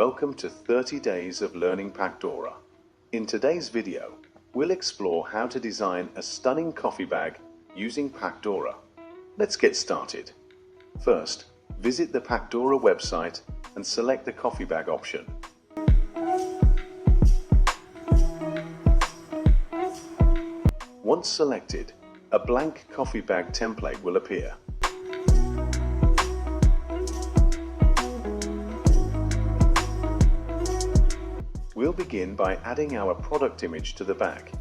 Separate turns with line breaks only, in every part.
Welcome to 30 Days of Learning Pacdora. In today's video, we'll explore how to design a stunning coffee bag using Pacdora. Let's get started. First, visit the Pacdora website and select the coffee bag option. Once selected, a blank coffee bag template will appear. We'll begin by adding our product image to the bag.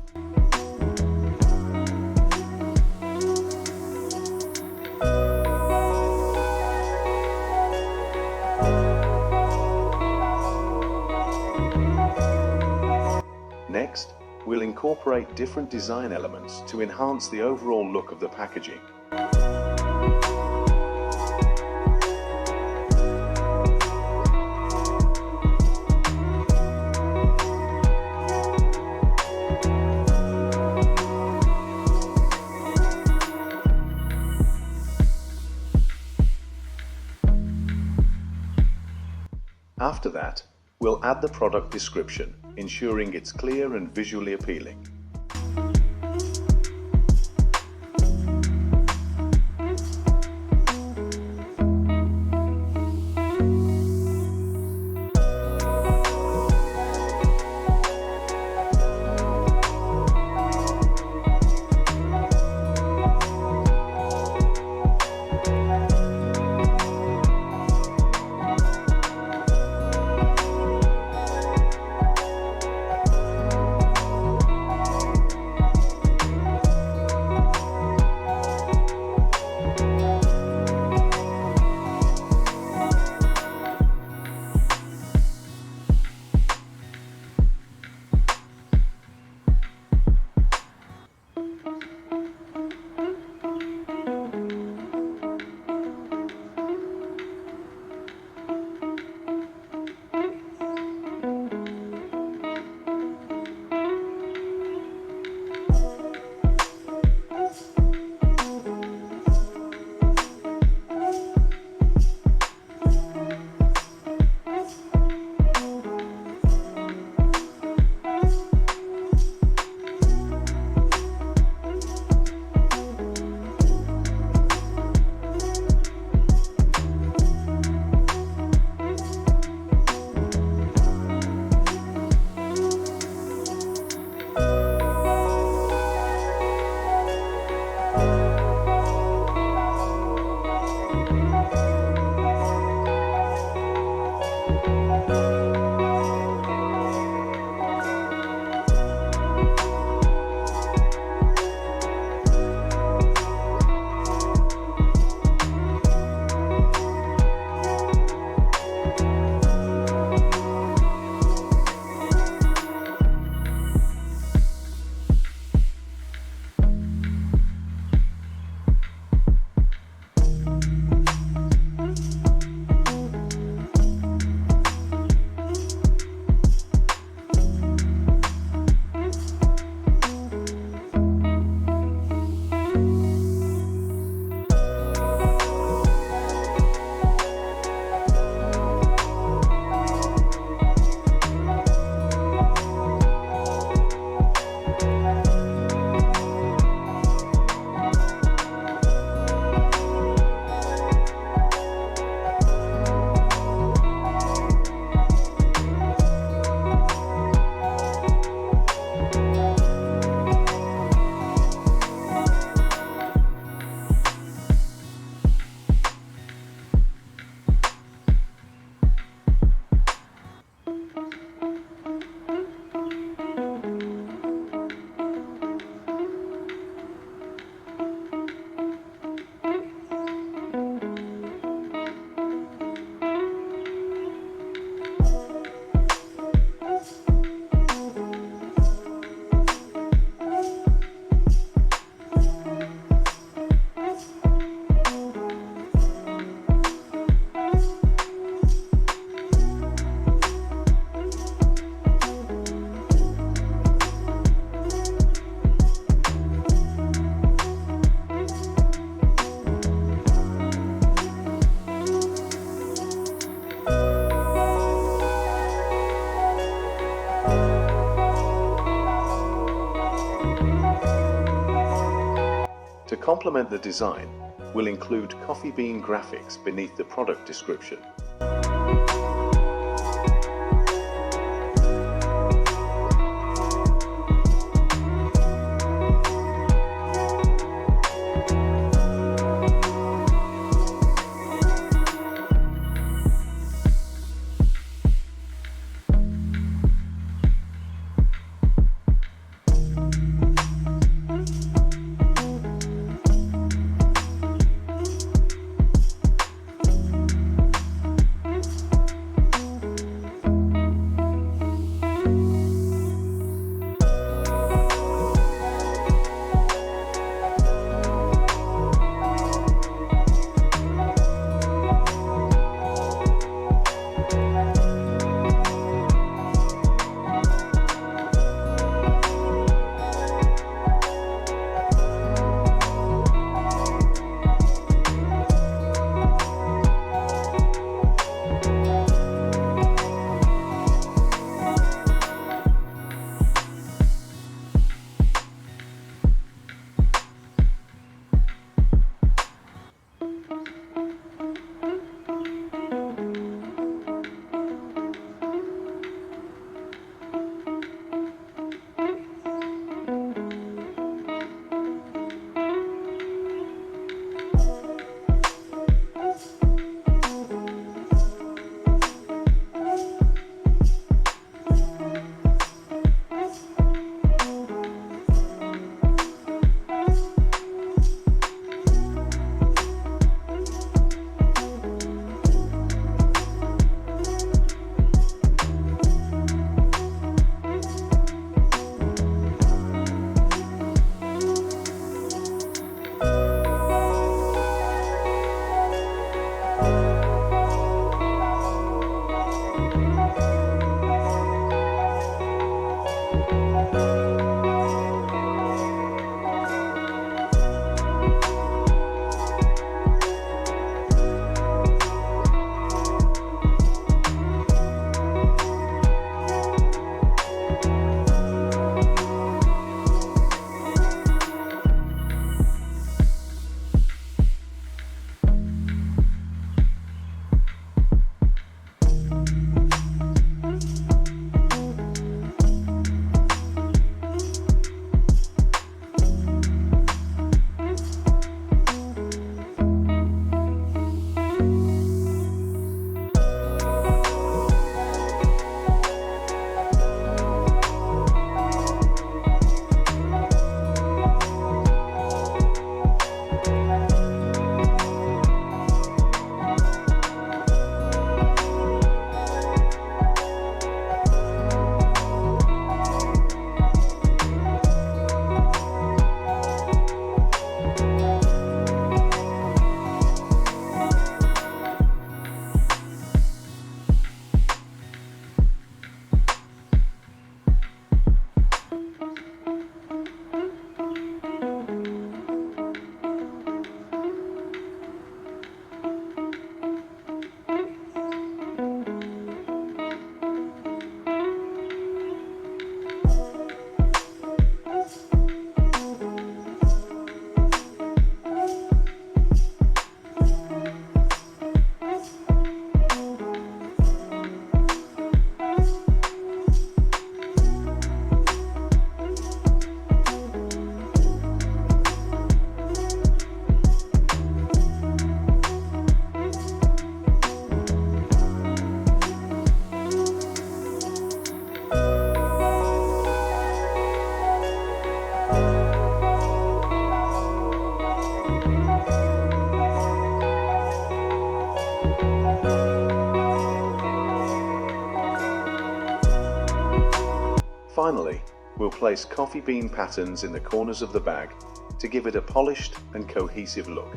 Next, we'll incorporate different design elements to enhance the overall look of the packaging. After that, we'll add the product description, ensuring it's clear and visually appealing. complement the design, we'll include coffee bean graphics beneath the product description. Finally, we'll place coffee bean patterns in the corners of the bag to give it a polished and cohesive look.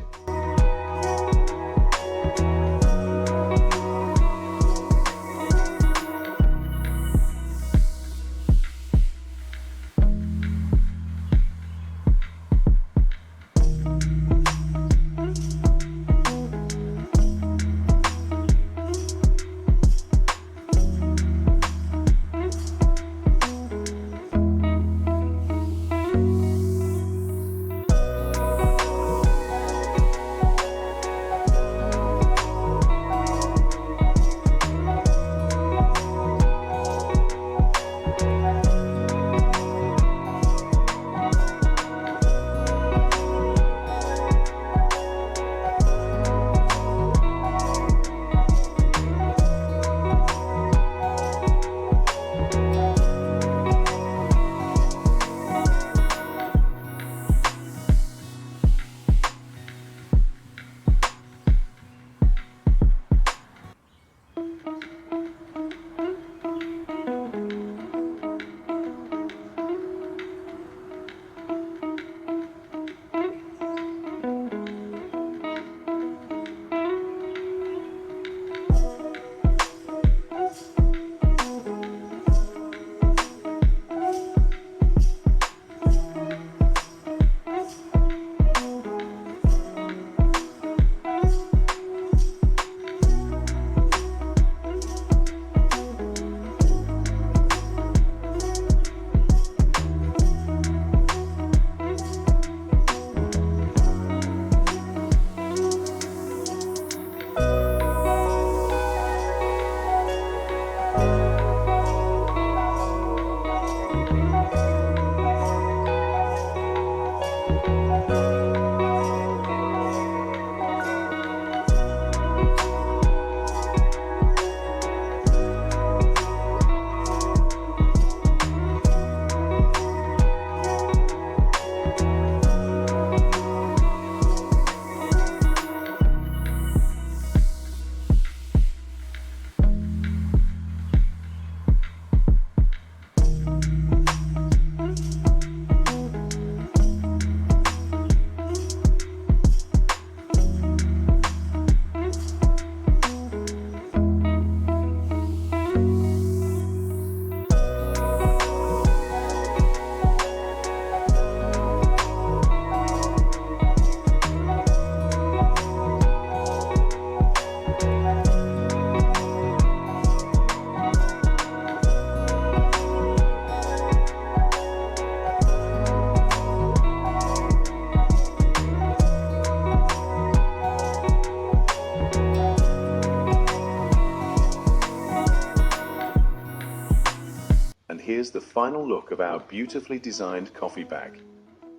here's the final look of our beautifully designed coffee bag.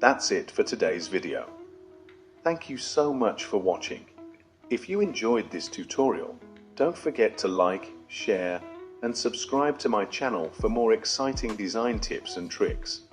That's it for today's video. Thank you so much for watching. If you enjoyed this tutorial, don't forget to like, share, and subscribe to my channel for more exciting design tips and tricks.